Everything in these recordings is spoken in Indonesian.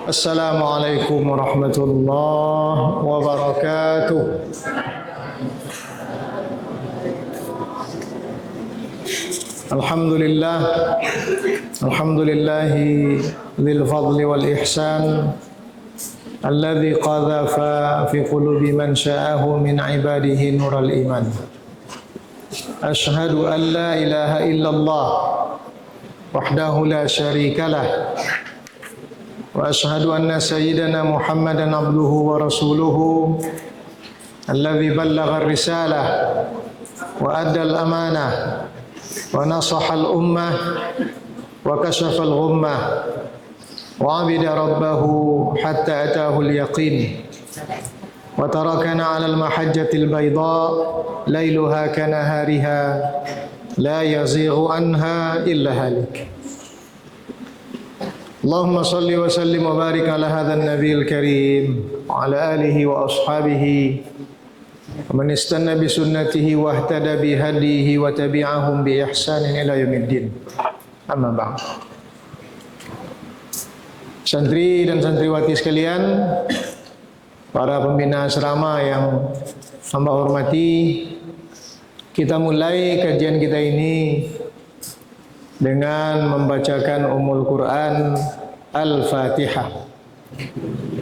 Assalamualaikum warahmatullahi wabarakatuh. Alhamdulillah, alhamdulillahi dzil fadli wal ihsan alladzi qadhafa fi qulubi man sya'ahu min ibadihi nural iman. Ashhadu an la ilaha illallah wahdahu la syarika lah wa ashhadu anna sayyidana Muhammadan abduhu wa rasuluhu alladzi ballagha ar-risalah wa adda al-amanah wa nasaha al-ummah wa kashafa al-ghummah wa 'abida rabbahu hatta ataahu al-yaqin wa tarakana 'ala al-mahajjati al-bayda lailuha kanahariha la yazighu anha illa halik. Allahumma salli wa sallim wa barik ala hadzal nabiyil karim wa ala alihi wa ashabihi wa man istanna bi sunnatihi wa ihtada bi hadihi wa tabi'ahum bi ihsanin ila yaumiddin. Amma ba'd. Santri dan santriwati sekalian, para pembina asrama yang hamba hormati, kita mulai kajian kita ini dengan membacakan Ummul Quran Al-Fatihah.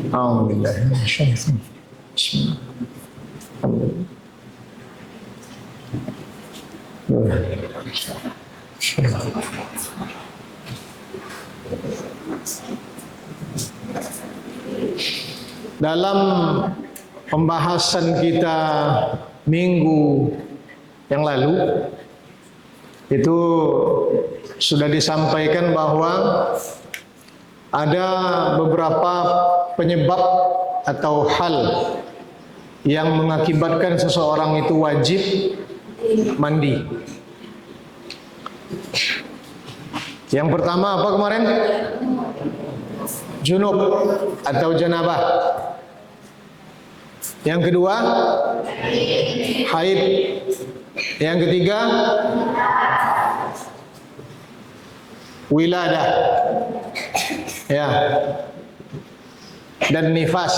A'udzubillahi minasyaitonir rajim. Dalam pembahasan kita minggu yang lalu itu sudah disampaikan bahwa ada beberapa penyebab atau hal yang mengakibatkan seseorang itu wajib mandi. Yang pertama apa kemarin? Junub atau janabah. Yang kedua, haid. Yang ketiga, wiladah, ya, dan nifas.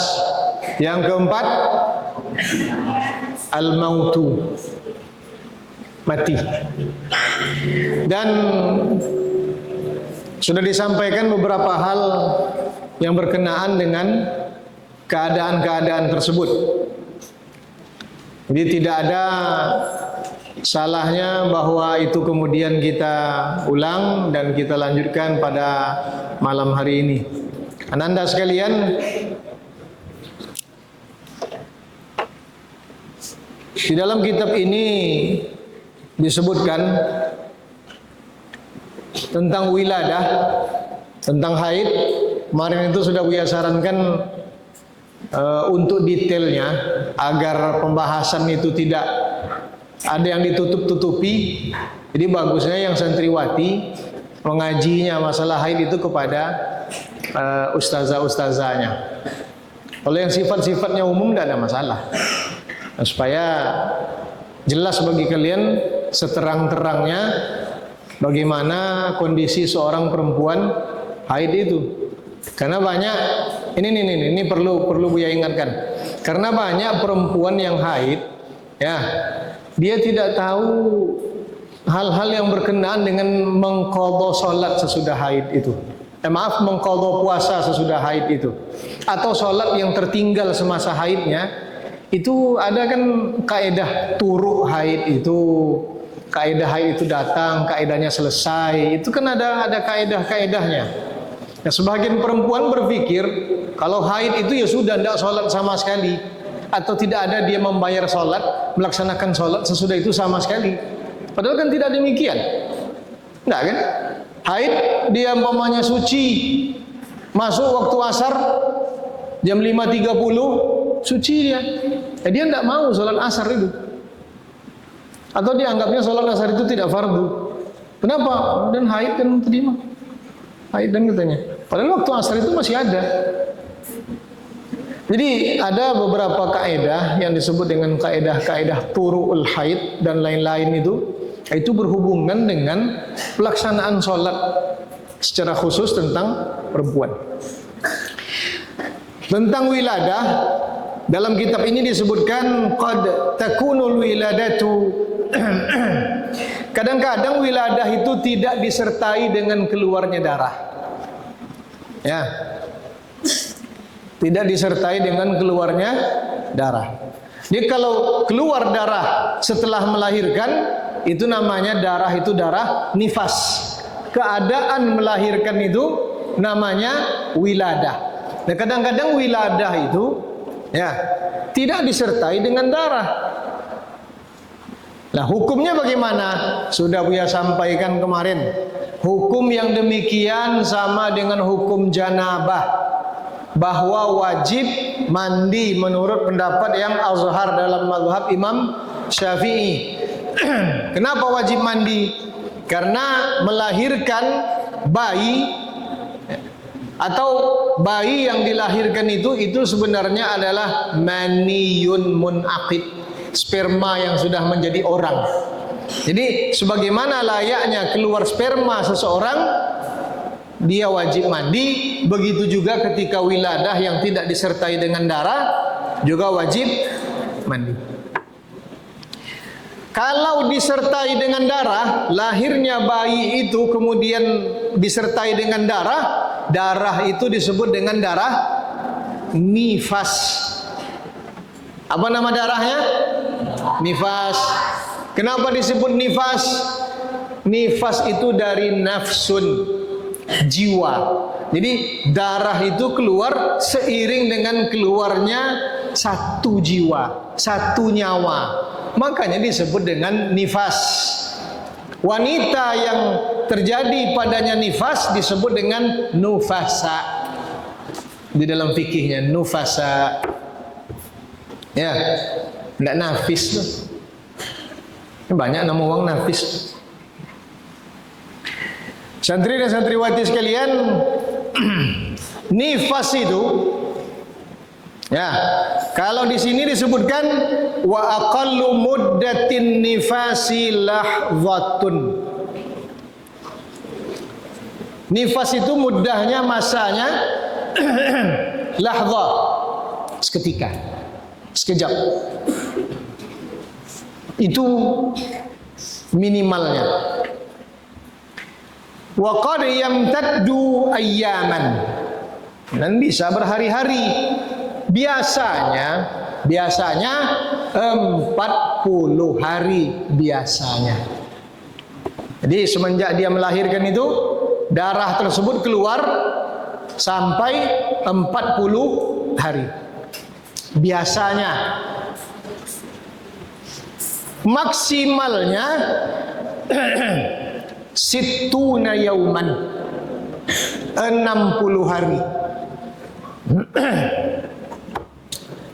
Yang keempat, al-mautu, mati. Dan sudah disampaikan beberapa hal yang berkenaan dengan keadaan-keadaan tersebut. Jadi tidak ada salahnya bahwa itu kemudian kita ulang dan kita lanjutkan pada malam hari ini. Ananda sekalian, di dalam kitab ini disebutkan tentang wiladah, tentang haid. Kemarin itu sudah Buya sarankan untuk detailnya agar pembahasan itu tidak ada yang ditutup-tutupi. Jadi bagusnya yang santriwati mengajinya masalah haid itu kepada ustazah-ustazahnya. Kalau yang sifat-sifatnya umum tidak ada masalah. Nah, supaya jelas bagi kalian seterang-terangnya bagaimana kondisi seorang perempuan haid itu. Karena banyak ini perlu Buya ingatkan. Karena banyak perempuan yang haid, ya, dia tidak tahu hal-hal yang berkenaan dengan mengqadha salat sesudah haid itu. Mengqadha puasa sesudah haid itu. Atau salat yang tertinggal semasa haidnya. Itu ada kan kaidah turuk haid itu. Kaidah haid itu datang, kaidahnya selesai. Itu kan ada kaidah-kaidahnya. Nah, sebagian perempuan berpikir kalau haid itu ya sudah tidak sholat sama sekali, atau tidak ada dia membayar sholat, melaksanakan sholat sesudah itu sama sekali. Padahal kan tidak demikian. Enggak kan? Haid dia umpamanya suci, masuk waktu asar jam 5.30 suci dia. Dia tidak mau sholat asar itu, atau dia anggapnya sholat asar itu tidak fardu. Kenapa? Dan haid kan terima. Haid dan katanya. Padahal waktu asar itu masih ada. Jadi ada beberapa kaidah yang disebut dengan kaidah-kaidah turu'ul haid dan lain-lain itu berhubungan dengan pelaksanaan sholat secara khusus tentang perempuan. Tentang wiladah, dalam kitab ini disebutkan qad takunul wiladatu. Kadang-kadang wiladah itu tidak disertai dengan keluarnya darah. Ya. Tidak disertai dengan keluarnya darah. Jadi kalau keluar darah setelah melahirkan, itu namanya darah itu darah nifas. Keadaan melahirkan itu namanya wiladah. Nah, kadang-kadang wiladah itu ya tidak disertai dengan darah. Nah, hukumnya bagaimana? Sudah Buya sampaikan kemarin. Hukum yang demikian sama dengan hukum janabah, bahwa wajib mandi menurut pendapat yang azhar dalam mazhab Imam Syafi'i. Kenapa wajib mandi? Karena melahirkan bayi atau bayi yang dilahirkan itu sebenarnya adalah maniyun munaqid, sperma yang sudah menjadi orang. Jadi sebagaimana layaknya keluar sperma seseorang, dia wajib mandi. Begitu juga ketika wiladah yang tidak disertai dengan darah juga wajib mandi. Kalau disertai dengan darah, lahirnya bayi itu kemudian disertai dengan darah, darah itu disebut dengan darah nifas. Apa nama darahnya? Nifas. Kenapa disebut nifas? Nifas itu dari nafsun, jiwa. Jadi darah itu keluar seiring dengan keluarnya satu jiwa, satu nyawa. Makanya disebut dengan nifas. Wanita yang terjadi padanya nifas disebut dengan nufasa. Di dalam fikihnya nufasa. Ya, enggak nafis tuh. Banyak nama orang nafis. Santri dan santriwati sekalian, nifas itu ya, kalau di sini disebutkan wa aqallu muddatin nifasi lahzatun. Nifas itu muddahnya, masanya lahza, seketika, sekejap. Itu minimalnya. Wa qad yamtaddu ayyaman, dan bisa berhari-hari. Biasanya 40 hari biasanya. Jadi semenjak dia melahirkan itu, darah tersebut keluar sampai 40 hari. Biasanya. Maksimalnya situna yauman, 60 hari.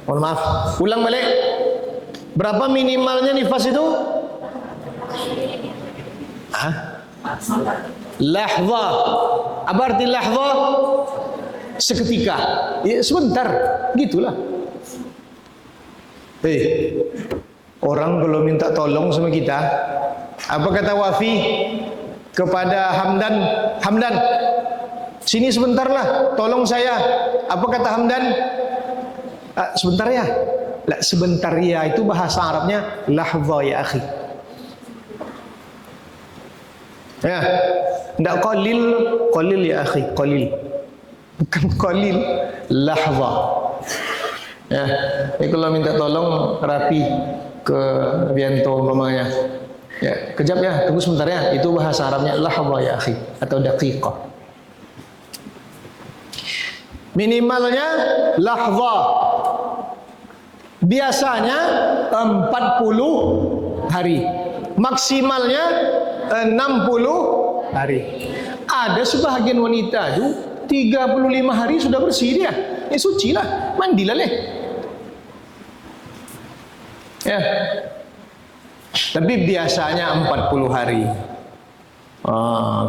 Mohon maaf, ulang balik. Berapa minimalnya nifas itu? Lahza. Apa arti lahza? Seketika. Ya, sebentar, gitulah. Orang kalau minta tolong sama kita, apa kata Wafi kepada Hamdan? Hamdan, sini sebentar lah, tolong saya. Apa kata Hamdan? Sebentar ya. Lah, sebentar ya itu bahasa Arabnya lahza ya akhi. Ya, enggak qalil ya akhi, qalil. Bukan qalil, lahza. Ya, ini kalau minta tolong rapi ke Bianto umpamanya. Ya, kejap ya, tunggu sebentar ya. Itu bahasa Arabnya lahza ya akhi atau daqiqah. Minimalnya lahza. Biasanya 40 hari. Maksimalnya 60 hari. Ada sebahagian wanita itu 35 hari sudah bersih dia. Suci lah, mandilah leh. Ya. Tapi biasanya 40 hari.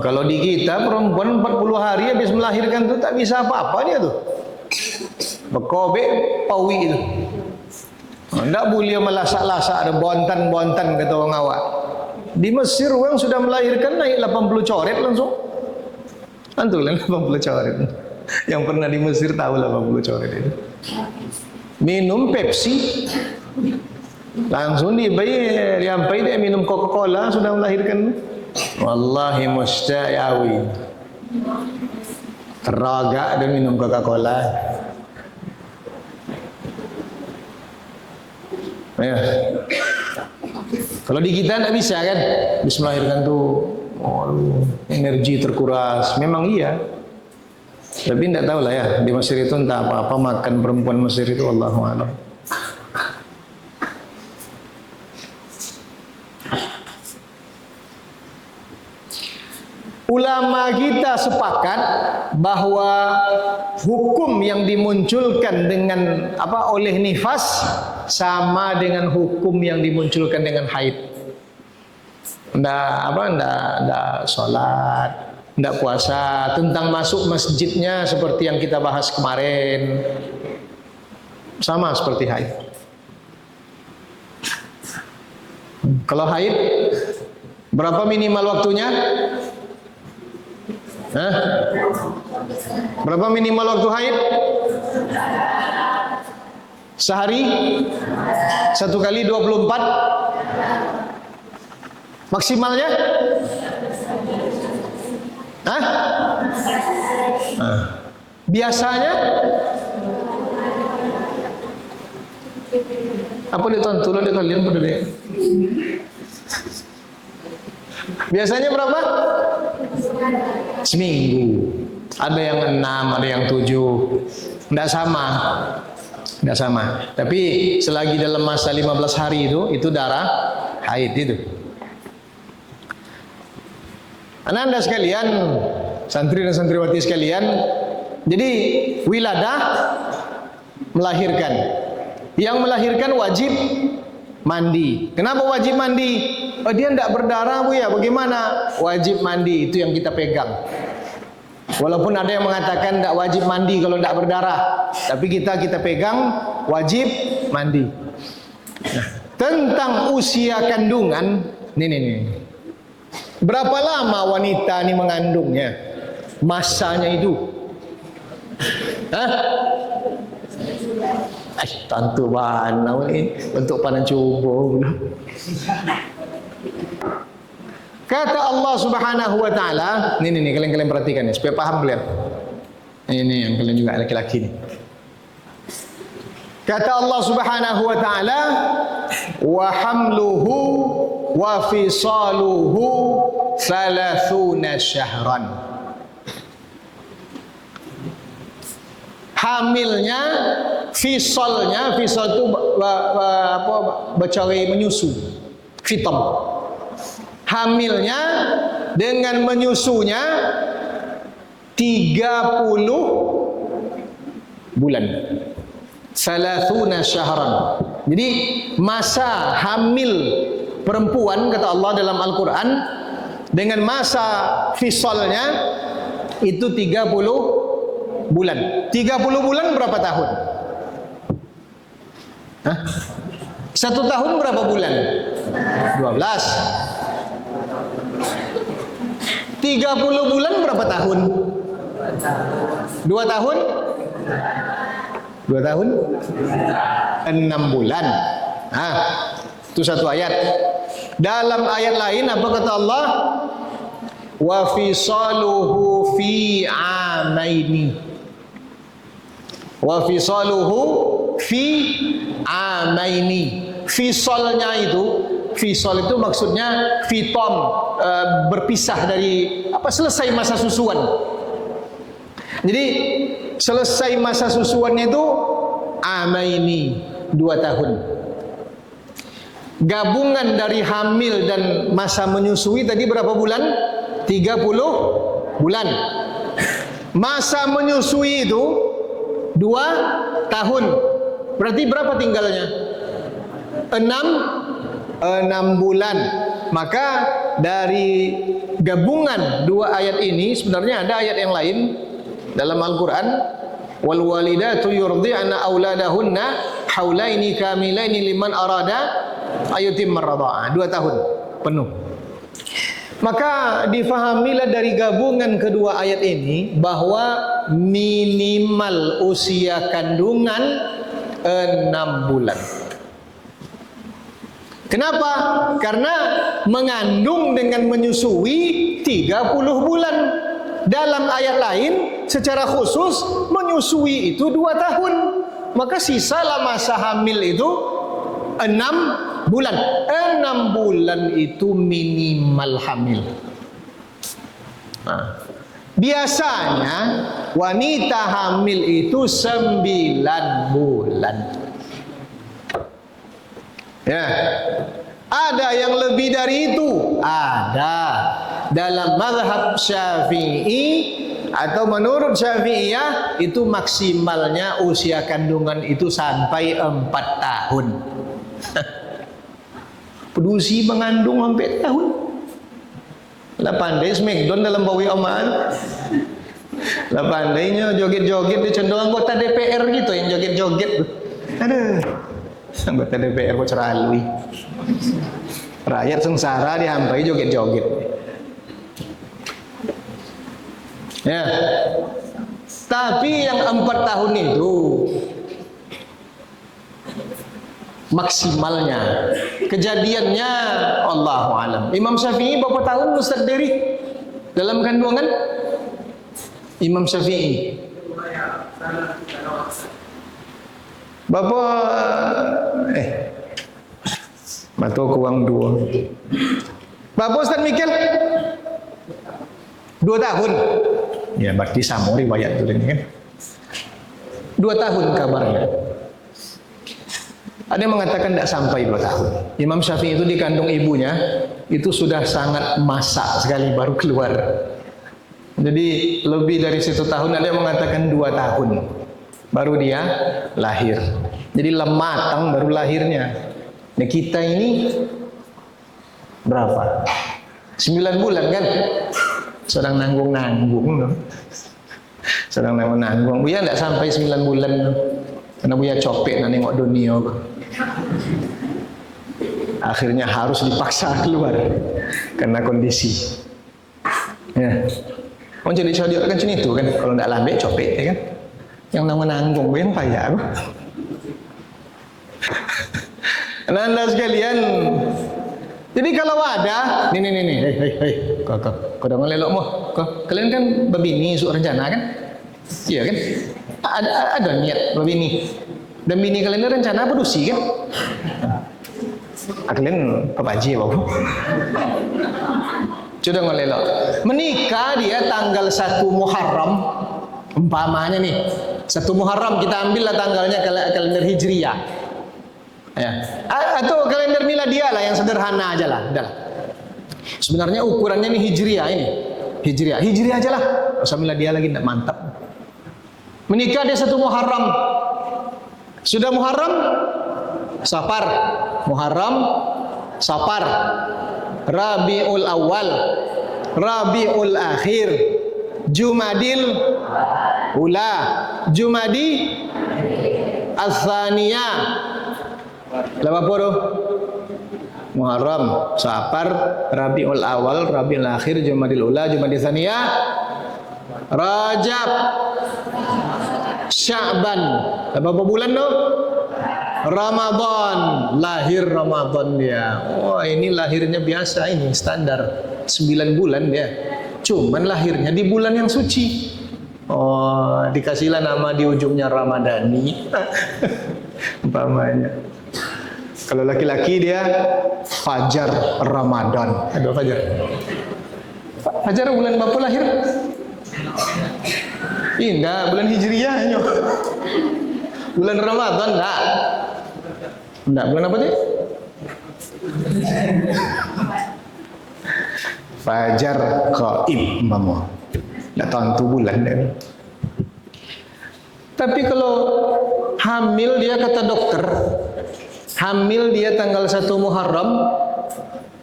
Kalau di kita perempuan 40 hari habis melahirkan tuh tak bisa apa-apa dia tuh. Bekobe pawi itu. Tidak boleh melasak-lasak, ada bontan-bontan kata orang awak. Di Mesir orang sudah melahirkan naik 80 coret langsung. Antulah 80 coret. Yang pernah di Mesir tahu lah Bang Bulu coret itu. Minum Pepsi, langsung diampai dia minum Coca-Cola, sudah melahirkan. Wallahi musta'awi. Teragak dia minum Coca-Cola. Ya. Kalau di kita tidak bisa kan, bisa melahirkan tuh, energi terkuras. Memang iya, tapi tidak tahu lah ya di Mesir itu entah apa-apa makan perempuan Mesir itu, Allahu a'lam. Ulama kita sepakat bahwa hukum yang dimunculkan dengan oleh nifas sama dengan hukum yang dimunculkan dengan haid. Ndak sholat, ndak puasa, tentang masuk masjidnya seperti yang kita bahas kemarin, sama seperti haid. Kalau haid berapa minimal waktunya? Berapa minimal waktu haid? Sehari? 1 kali 24? Maksimalnya? Biasanya? Apa dia tonton dia kalian pada dia? Biasanya berapa? Seminggu. Ada yang 6, ada yang 7. Tidak sama. Tidak sama. Tapi selagi dalam masa 15 hari itu darah haid itu. Anda sekalian, santri dan santriwati sekalian, jadi wiladah melahirkan. Yang melahirkan wajib mandi. Kenapa wajib mandi? Oh, dia tidak berdarah Bu ya, bagaimana? Wajib mandi, itu yang kita pegang. Walaupun ada yang mengatakan tidak wajib mandi kalau tidak berdarah, tapi kita pegang wajib mandi. Nah, tentang usia kandungan, nih. Berapa lama wanita ini mengandungnya? Masanya itu? Tantu mana ini untuk panen cubo. Kata Allah Subhanahu wa taala, nih kalian perhatikan ya supaya paham kalian. Ini yang kalian juga laki-laki nih. Kata Allah Subhanahu wa taala, wa hamluhu wa fisaluhu 30 syahran. Hamilnya, fisal itu bercari menyusu, fitam. Hamilnya dengan menyusunya 30 bulan. 30 syahran. Jadi masa hamil perempuan kata Allah dalam Al-Quran dengan masa fisalnya itu 30 bulan. 30 bulan berapa tahun? 1 tahun berapa bulan? 12. 30 bulan berapa tahun? 2 tahun? 2 tahun? 6 bulan. Itu satu ayat. Dalam ayat lain apa kata Allah? Wa fisaluhu fi amaini. Wa fisaluhu fi amaini. Fisalnya itu, fisal itu maksudnya fitom, berpisah dari selesai masa susuan. Jadi selesai masa susuannya itu amaini, 2 tahun. Gabungan dari hamil dan masa menyusui tadi berapa bulan? 30 bulan. Masa menyusui itu 2 tahun. Berarti berapa tinggalnya? 6 bulan. Maka dari gabungan 2 ayat ini sebenarnya ada ayat yang lain dalam Al-Quran. Wal walidatu yurdi'na auladahunna haulaini kamilaini liman arada ayutimma radha'ah. 2 tahun penuh. Maka difahamilah dari gabungan kedua ayat ini bahwa minimal usia kandungan 6 bulan. Kenapa? Karena mengandung dengan menyusui 30 bulan. Dalam ayat lain secara khusus menyusui itu 2 tahun. Maka sisalah masa hamil itu 6 bulan. 6 bulan itu minimal hamil. Nah, biasanya wanita hamil itu 9 bulan. Ya, ada yang lebih dari itu. Ada. Dalam mazhab Syafi'i atau menurut Syafi'iyah itu maksimalnya usia kandungan itu sampai 4 tahun. Pedusi mengandung sampai tahun. Lah pandai smackdown dalam bawi oman. Lah pandainya joget-joget di condong anggota DPR gitu yang joget-joget. Aduh. Anggota DPR kok ceralui. Rakyat sengsara dihampai joget-joget. Ya. Tapi yang 4 tahun itu maksimalnya. Kejadiannya Allahu alam. Imam Syafi'i berapa tahun Ustaz Dery dalam kandungan? Imam Syafi'i Bapak Batu kuang 2. Bapak Ustaz Mikil 2 tahun. Ya berarti sama riwayat itu ini kan. 2 tahun kabarnya. Ada yang mengatakan tidak sampai 2 tahun. Imam Syafi'i itu dikandung ibunya itu sudah sangat masak sekali baru keluar. Jadi lebih dari 1 tahun. Ada yang mengatakan 2 tahun baru dia lahir. Jadi matang baru lahirnya. Nah kita ini berapa? 9 bulan kan? Sedang nanggung-nanggung. Sedang nanggung-nanggung. Buya tidak sampai 9 bulan. Karena Buya copek nak nengok dunia. Akhirnya harus dipaksa keluar karena kondisi. Ya. Oh jadi Saudi kan macam itu kan. Kalau tidak lambat copek ya kan. Yang nanggung yang payah. Nah, anda sekalian. Jadi kalau ada, hei, kau dah ngelelok mo. Kalian kan berbini suruh rencana kan? Iya kan? Ada niat berbini. Dan bini kalian ada rencana apa dusi kan? Kalian papaji apa? Sudah ngelelok. Menikah dia tanggal 1 Muharram. Umpamanya nih, 1 Muharram kita ambillah tanggalnya kalender Hijriah. Ya. Atau kalender miladiah lah yang sederhana aja lah. Udah lah. Sebenarnya ukurannya ini Hijriah ini. Hijriah aja lah. Usah miladiah lagi tidak mantap. Menikah dia 1 Muharram. Sudah Muharram, Safar. Muharram, Safar. Rabiul Awal, Rabiul Akhir, Jumadil Ula, Jumadi Ats-Tsaniyah. Berapa puluh? Muharram, Safar, Rabiul Awal, Rabiul Akhir, Jumadil Ula, Jumadi Ats-Tsaniyah, Rajab, Sya'ban. Berapa bulan tuh? Ramadan. Lahir Ramadan dia. Oh ini lahirnya biasa ini standar 9 bulan dia. Cuman lahirnya di bulan yang suci. Oh dikasihlah nama di ujungnya Ramadhani. Umpamanya. Kalau laki-laki dia Fajar Ramadan. Aduh Fajar. Fajar bulan berapa lahir? Indah, bulan Hijriah. Bulan Ramadan enggak. Enggak, bulan apa sih? Fajar Qaib mama. Enggak tentu bulan deh. Tapi kalau hamil dia kata dokter, hamil dia tanggal 1 Muharram,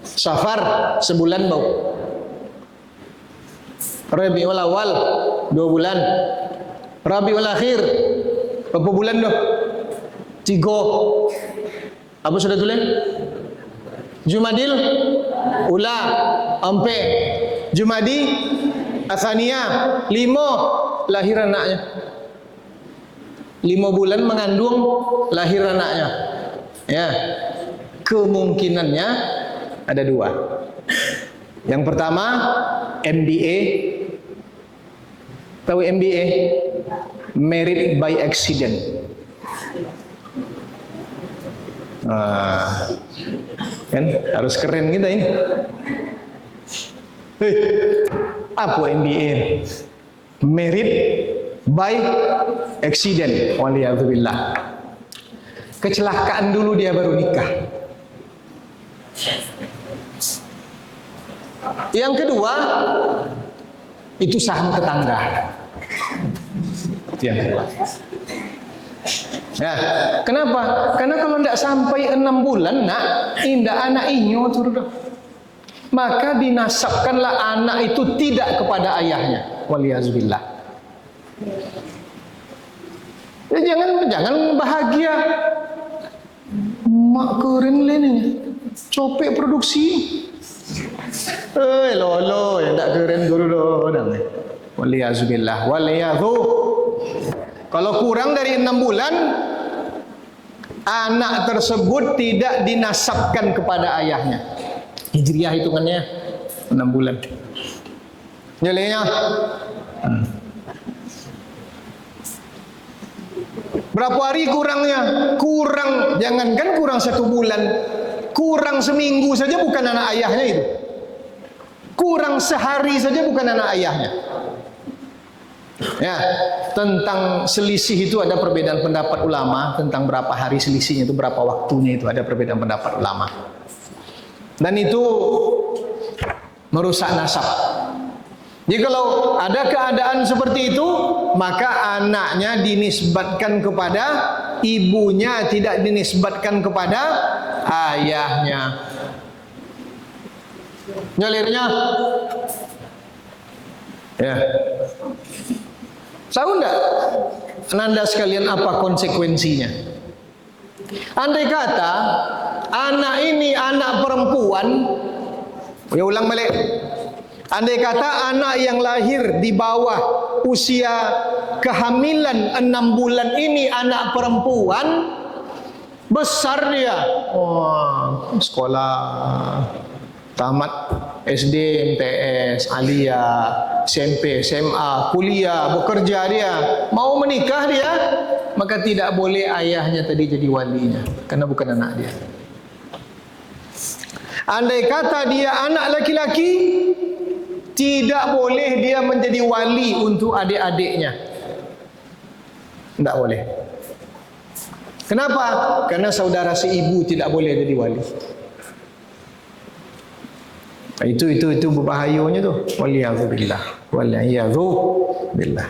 Safar sebulan bau. Rabiul Awal 2 bulan. Rabiul Akhir berapa bulan dah? 3. Apa sudah tulis? Jumadil Ula sampai Jumadi Atsaniyah 5 lahir anaknya. 5 bulan mengandung, lahir anaknya. Ya, kemungkinannya ada 2. Yang pertama MBA. Tahu MBA? Married by accident. Kan harus keren kita ini. Apa MBA? Married by accident. Waliyadzubillah. Kecelakaan dulu dia baru nikah. Yang kedua itu saham tetangga. Itu yang kedua. Ya, kenapa? Karena kalau tidak sampai 6 bulan, nak, indah anak inyo tuh, maka dinasabkanlah anak itu tidak kepada ayahnya. Waliyazubillah. Ya, jangan bahagia. Mak keren ini, copek produksi. Lolo yang tak keren guru dong. Waliyazubillah. Waliyadzu. Kalau kurang dari 6 bulan, anak tersebut tidak dinasabkan kepada ayahnya. Hijriah hitungannya 6 bulan. Jadinya berapa hari kurangnya? Kurang, jangankan kurang 1 bulan, kurang seminggu saja bukan anak ayahnya itu. Kurang sehari saja bukan anak ayahnya. Ya, tentang selisih itu ada perbedaan pendapat ulama, tentang berapa hari selisihnya itu, berapa waktunya itu ada perbedaan pendapat ulama. Dan itu merusak nasab. Jadi kalau ada keadaan seperti itu, maka anaknya dinisbatkan kepada ibunya, tidak dinisbatkan kepada ayahnya. Nyalirnya, ya. Tahu enggak, Anda sekalian, apa konsekuensinya? Andai kata anak ini anak perempuan, ya ulang balik. Andai kata anak yang lahir di bawah usia kehamilan 6 bulan ini anak perempuan, besar dia, sekolah tamat SD, MTS, Aliyah, SMP, SMA, kuliah, bekerja dia, mau menikah dia, maka tidak boleh ayahnya tadi jadi walinya, karena bukan anak dia. Andai kata dia anak laki-laki, tidak boleh dia menjadi wali untuk adik-adiknya. Tidak boleh. Kenapa? Karena saudara seibu tidak boleh jadi wali. Itu berbahayanya tuh. Waliyadzubillah. Waliyadzubillah.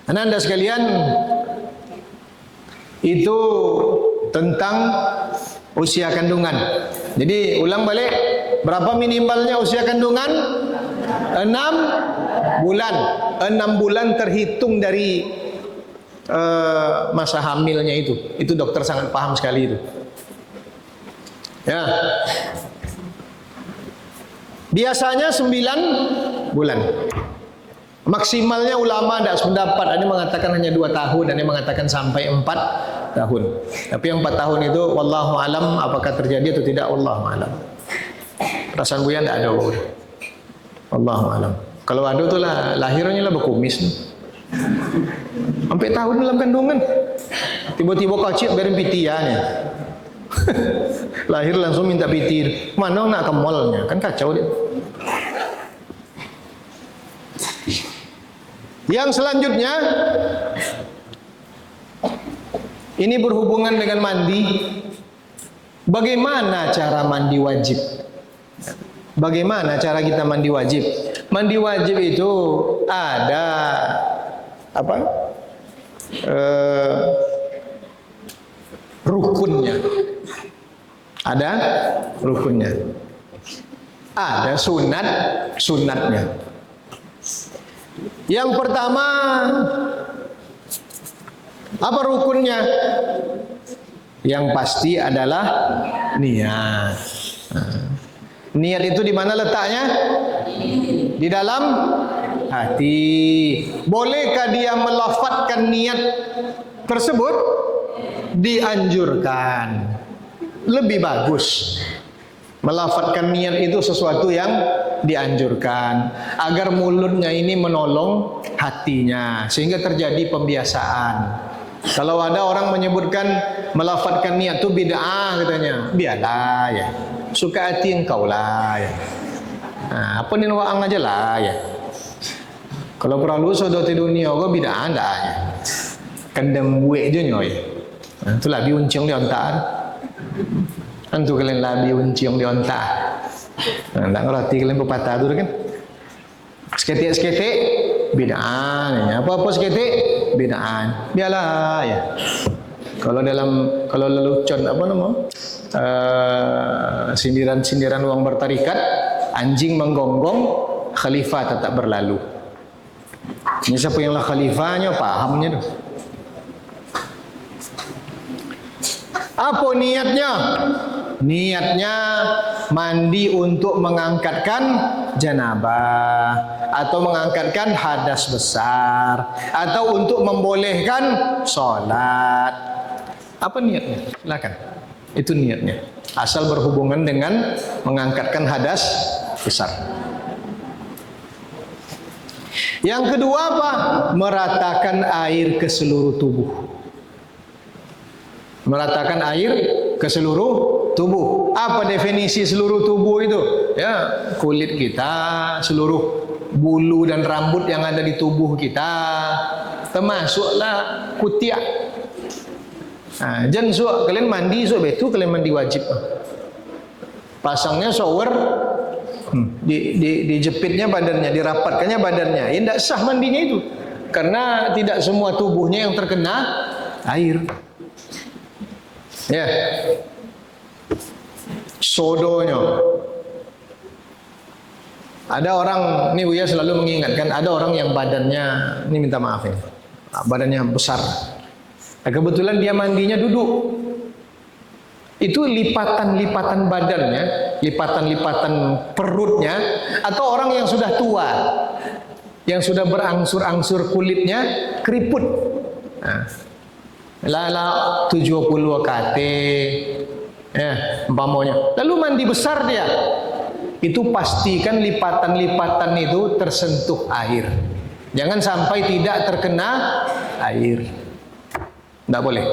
Anda sekalian, itu tentang usia kandungan. Jadi ulang balik, berapa minimalnya usia kandungan? 6 bulan. 6 bulan terhitung dari masa hamilnya itu. Itu dokter sangat paham sekali itu. Ya. Biasanya 9 bulan. Maksimalnya ulama tidak sependapat. Ada yang mengatakan hanya 2 tahun, ada yang mengatakan sampai 4 tahun. Tapi yang 4 tahun itu wallahu alam, apakah terjadi atau tidak, wallahu alam. Perasaan Buya tidak ada. Wallahu alam. Kalau ada tuh lah, lahirnya lah berkumis. Sampai tahun dalam kandungan. Tiba-tiba kacip berin pitiannya. Lahir langsung minta pitir. Mana nak ke mallnya? Kan kacau dia. Yang selanjutnya, ini berhubungan dengan mandi. Bagaimana cara mandi wajib? Bagaimana cara kita mandi wajib? Mandi wajib itu ada apa? Rukunnya. Ada rukunnya. Ada sunatnya. Yang pertama, apa rukunnya? Yang pasti adalah niat. Niat itu di mana letaknya? Di dalam hati. Bolehkah dia melafadzkan niat tersebut? Dianjurkan. Lebih bagus melafadzkan niat itu sesuatu yang dianjurkan, agar mulutnya ini menolong hatinya sehingga terjadi pembiasaan. Kalau ada orang menyebutkan melafadzkan niat itu bid'ah katanya, biarlah ya, suka hati engkau lah ya. Nah, apa nih waang aja lah ya. Kalau perlu sudah di dunia kau bid'ah anda ya. Kendem buik je nyoy. Itu labi uncung di ontak. Antu kalian labi uncung di ontak. Nah, tak ngerti kalian pepatah tu kan. Seketik-seketik bid'ah. Apa-apa seketik bid'ah. Biarlah ya. Kalau lelucon apa nama? Sindiran-sindiran uang bertarikat, anjing menggonggong, khalifah tetap berlalu. Ini siapa yang lah khalifahnya, pahamnya tuh. Apa niatnya? Niatnya mandi untuk mengangkatkan janabah, atau mengangkatkan hadas besar, atau untuk membolehkan sholat. Apa niatnya? Silakan. Itu niatnya. Asal berhubungan dengan mengangkatkan hadas besar. Yang kedua apa? Meratakan air ke seluruh tubuh. Meratakan air ke seluruh tubuh. Apa definisi seluruh tubuh itu? Ya, kulit kita, seluruh bulu dan rambut yang ada di tubuh kita, termasuklah kutiak. Nah, jangan suak kalian mandi suak betul, kalian mandi wajib. Pasangnya shower, dijepitnya badannya, dirapatkannya badannya. Ya tidak sah mandinya itu, karena tidak semua tubuhnya yang terkena air. Ya, sodonya. Ada orang, ini Buya selalu mengingatkan, ada orang yang badannya, ini minta maaf ya, badannya besar. Nah, kebetulan dia mandinya duduk. Itu lipatan-lipatan badannya, lipatan-lipatan perutnya, atau orang yang sudah tua, yang sudah berangsur-angsur kulitnya keriput. Nah, lala 70 KT, ya, umpamanya. Lalu mandi besar dia, itu pastikan lipatan-lipatan itu tersentuh air. Jangan sampai tidak terkena air. Tidak boleh.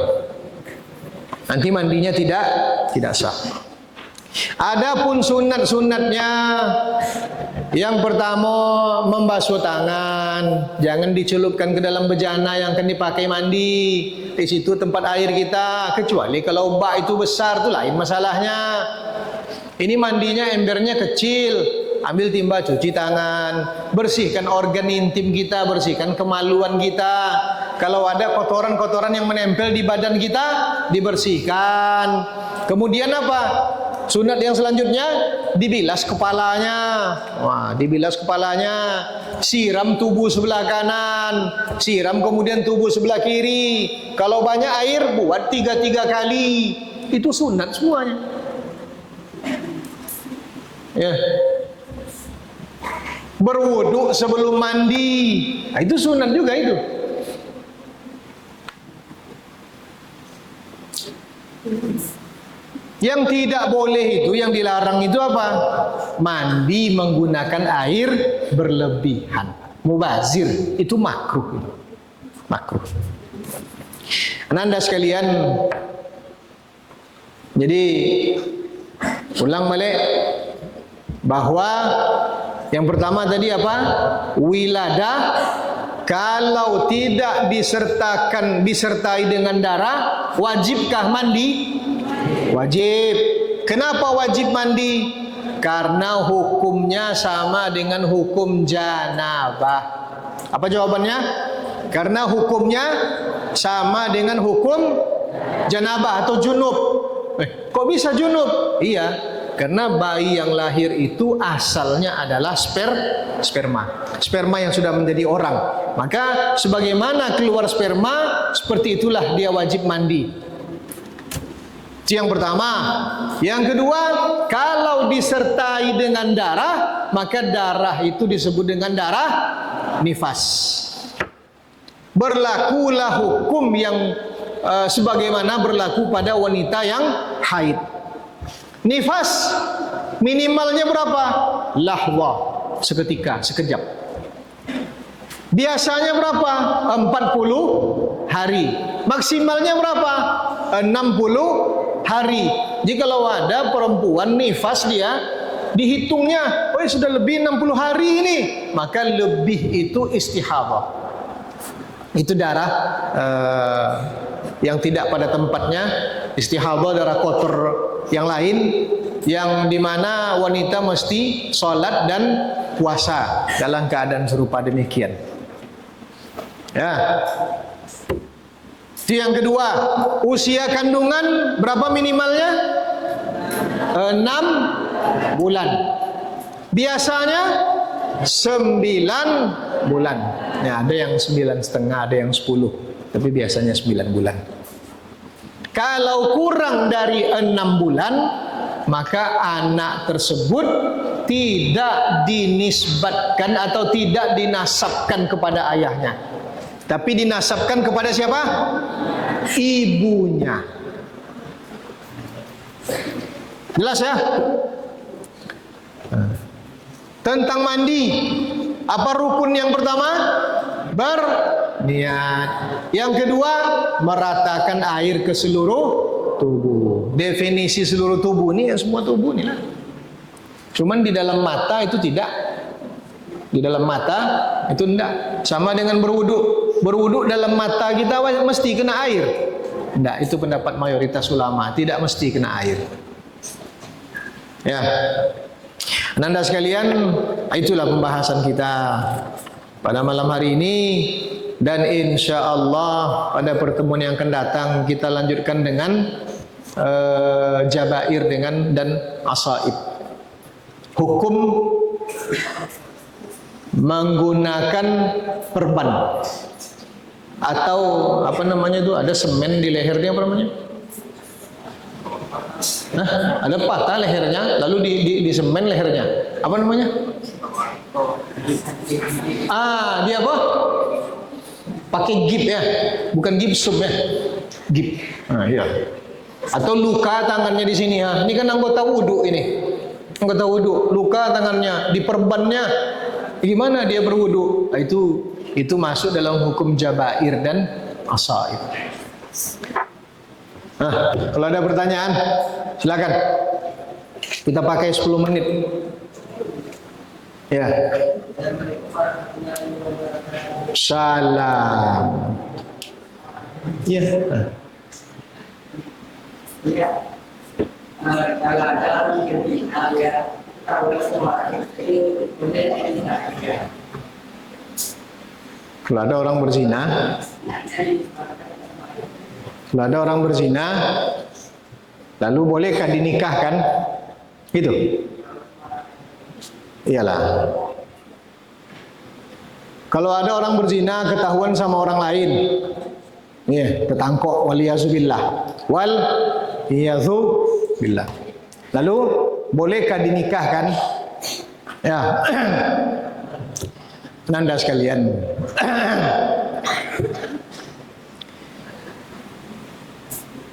Nanti mandinya tidak sah. Adapun sunat-sunatnya, yang pertama membasuh tangan, jangan dicelupkan ke dalam bejana yang akan dipakai mandi. Di situ tempat air kita, kecuali kalau bak itu besar, itu lain masalahnya. Ini mandinya embernya kecil, ambil timba cuci tangan, bersihkan organ intim kita, bersihkan kemaluan kita. Kalau ada kotoran-kotoran yang menempel di badan kita, dibersihkan. Kemudian apa? Sunat yang selanjutnya, dibilas kepalanya. Wah, dibilas kepalanya. Siram tubuh sebelah kanan, siram kemudian tubuh sebelah kiri. Kalau banyak air, buat 3 kali. Itu sunat semuanya. Ya. Berwuduk sebelum mandi. Nah, itu sunat juga itu. Yang tidak boleh itu, yang dilarang itu apa? Mandi menggunakan air berlebihan, mubazir, itu makruh. Makruh. Anda sekalian, jadi ulang balik bahwa yang pertama tadi apa? Wiladah, kalau tidak disertai dengan darah, wajibkah mandi? Wajib. Kenapa wajib mandi? Karena hukumnya sama dengan hukum janabah. Apa jawabannya? Karena hukumnya sama dengan hukum janabah atau junub. Kok bisa junub? Iya, karena bayi yang lahir itu asalnya adalah sperma. Sperma yang sudah menjadi orang. Maka sebagaimana keluar sperma, seperti itulah dia wajib mandi. Itu yang pertama. Yang kedua, kalau disertai dengan darah, maka darah itu disebut dengan darah nifas. Berlakulah hukum yang sebagaimana berlaku pada wanita yang haid. Nifas minimalnya berapa? Lahwa, seketika, sekejap. Biasanya berapa? 40 hari. Maksimalnya berapa? 60 hari. Jikalau ada perempuan nifas, dia dihitungnya, oh sudah lebih 60 hari ini, maka lebih itu istihadah. Itu darah yang tidak pada tempatnya. Istihadah darah kotor yang lain, yang dimana wanita mesti sholat dan puasa dalam keadaan serupa demikian. Ya. Itu yang kedua. Usia kandungan berapa minimalnya? 6 bulan. Biasanya 9 bulan. Ya, ada yang 9,5, ada yang 10. Tapi biasanya 9 bulan. Kalau kurang dari 6 bulan, maka anak tersebut tidak dinisbatkan atau tidak dinasabkan kepada ayahnya, tapi dinasabkan kepada siapa? Ibunya. Jelas ya? Tentang mandi, apa rukun yang pertama? Berniat. Yang kedua, meratakan air ke seluruh tubuh. Definisi seluruh tubuh ini ya semua tubuh ini lah. Cuman di dalam mata itu tidak. Di dalam mata itu tidak. Sama dengan berwudu. Berwudu dalam mata kita mesti kena air. Tidak, itu pendapat mayoritas ulama. Tidak mesti kena air. Ya. Anda sekalian, itulah pembahasan kita pada malam hari ini, dan insya Allah pada pertemuan yang akan datang kita lanjutkan dengan jabair dan asaib. Hukum menggunakan perban atau apa namanya itu, ada semen di lehernya, apa namanya? Nah, ada patah lehernya, lalu di semen lehernya. Apa namanya? Dia apa? Pakai gip ya, bukan gipsum ya, gip. Nah, iya. Atau luka tangannya di sini ya. Ini kan anggota wudu ini. Anggota wudu, luka tangannya, diperbannya. Gimana dia berwudu? Nah, itu masuk dalam hukum jabair dan asaib. Nah, kalau ada pertanyaan, silakan. Kita pakai 10 menit. Ya. Salam. Ya. Kalau ada orang berzina, lalu bolehkah dinikahkan? Gitu. Iyalah. Kalau ada orang berzina ketahuan sama orang lain, ketangkok, waliyazubillah, waliyazubillah. Lalu bolehkah dinikahkan? Ya. Nanda sekalian.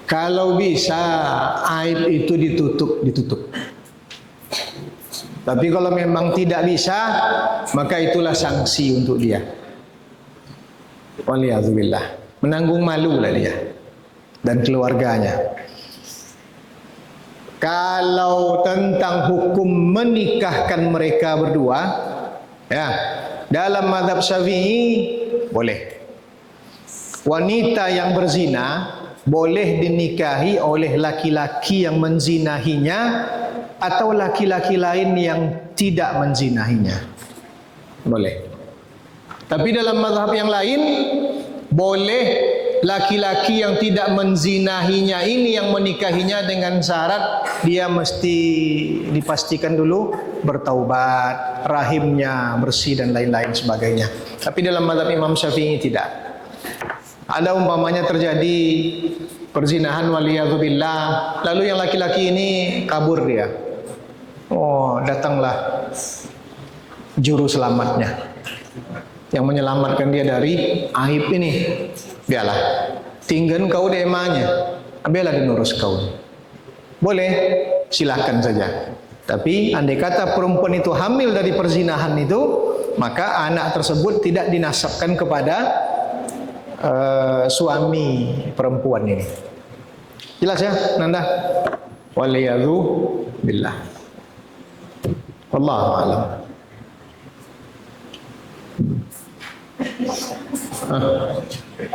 Kalau bisa aib itu ditutup. Tapi kalau memang tidak bisa, maka itulah sanksi untuk dia. Waliyadzubillah. Menanggung malu lah dia dan keluarganya. Kalau tentang hukum menikahkan mereka berdua, ya, dalam mazhab Syafi'i boleh. Wanita yang berzina boleh dinikahi oleh laki-laki yang menzinahinya atau laki-laki lain yang tidak menzinahinya. Boleh. Tapi dalam mazhab yang lain, boleh laki-laki yang tidak menzinahinya ini yang menikahinya dengan syarat dia mesti dipastikan dulu bertaubat, rahimnya bersih dan lain-lain sebagainya. Tapi dalam mazhab Imam Syafi'i tidak. Ada umpamanya terjadi perzinahan waliyadzubillah, lalu yang laki-laki ini kabur dia. Oh, datanglah juru selamatnya yang menyelamatkan dia dari aib ini. Biarlah, tinggal kau demanya, biarlah dinurus kau. Boleh, silakan saja. Tapi andai kata perempuan itu hamil dari perzinahan itu, maka anak tersebut tidak dinasabkan kepada suami perempuan ini. Jelas ya, Nanda? Waliyadzu billah. Wallahu a'lam.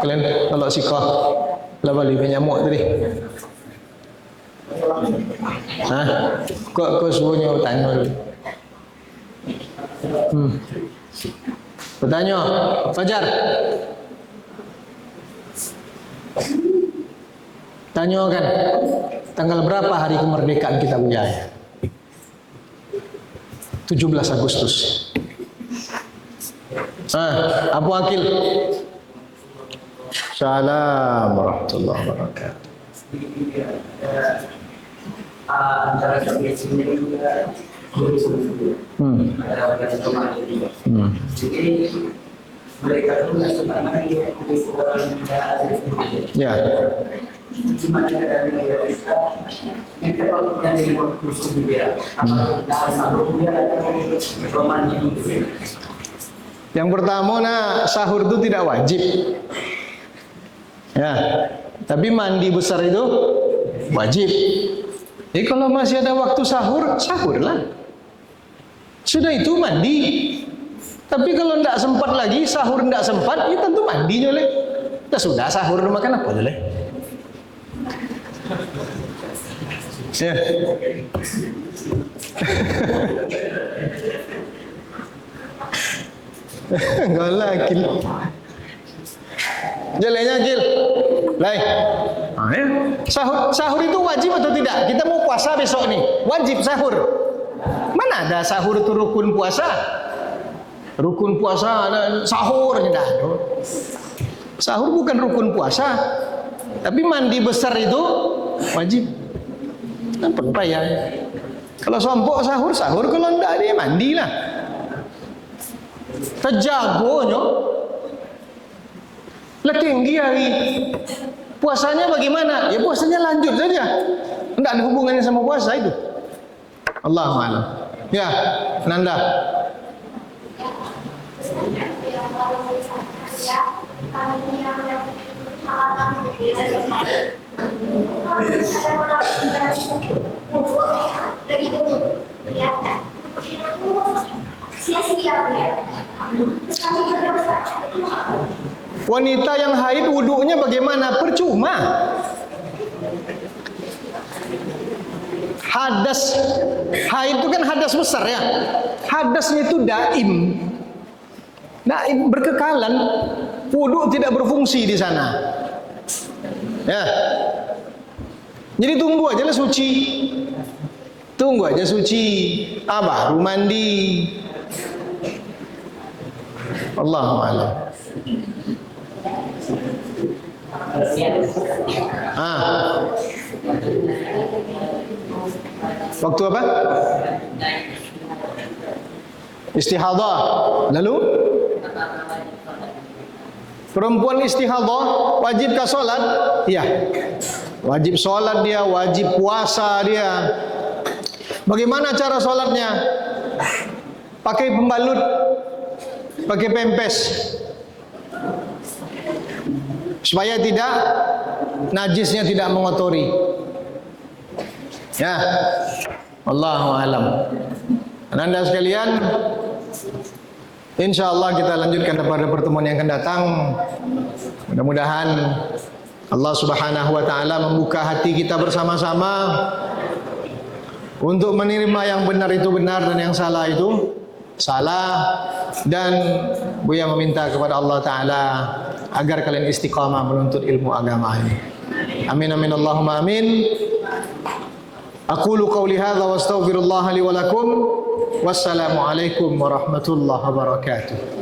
Kalian kalau sikah lah balik nyamuk tadi. Kok suruhnya tanya dulu. Bertanya, Fajar. Tanya kan, tanggal berapa hari kemerdekaan kita punya? 17 Agustus. Abu Akil. Assalamualaikum warahmatullahi wabarakatuh. Antara Sovietnya juga jadi mereka itu nggak sebenarnya ya gimana dari kita kalau yang dari kursus juga yang pertama, sahur itu tidak wajib ya, tapi mandi besar itu wajib. Jadi kalau masih ada waktu sahur, sahurlah. Sudah itu mandi. Tapi kalau tidak sempat lagi, sahur tidak sempat, ya tentu mandi boleh. Ya sudah sahur makan apa boleh. Ya. Enggak lah, Gil. Jalannya Gil. Lai. Ya. Sahur itu wajib atau tidak? Kita mau puasa besok nih, wajib sahur. Mana ada sahur itu rukun puasa? Rukun puasa sahur tidak. Sahur bukan rukun puasa, tapi mandi besar itu wajib. Apa ya? Kalau sompok sahur, kalau tidak dia mandilah. Terjagonya. Lah tinggi hari. Puasanya bagaimana? Ya puasanya lanjut saja. Tidak ada hubungannya sama puasa itu. Allahu a'lam. Ya, Nanda. Wanita yang haid wudunya bagaimana? Percuma. Hadas, haid itu kan hadas besar ya. Hadasnya itu daim, berkekalan. Wudu tidak berfungsi di sana. Ya. Jadi tunggu aja lah suci. Tunggu aja suci. Baru mandi. Allahu a'lam. Waktu apa? Istihadah. Lalu perempuan istihadah wajibkah sholat? Iya. Wajib sholat dia, wajib puasa dia. Bagaimana cara sholatnya? Pakai pembalut, pakai pempes, supaya tidak najisnya tidak mengotori. Ya, Allahu a'lam. Anda sekalian, insyaallah kita lanjutkan pada pertemuan yang akan datang. Mudah-mudahan Allah Subhanahu wa taala membuka hati kita bersama-sama untuk menerima yang benar itu benar dan yang salah itu salah, dan Buya meminta kepada Allah taala agar kalian istiqamah menuntut ilmu agama ini. Amin amin Allahumma amin. Aqulu qawli hadza wa astaghfirullah li wa lakum. Wassalamu alaikum warahmatullahi wabarakatuh.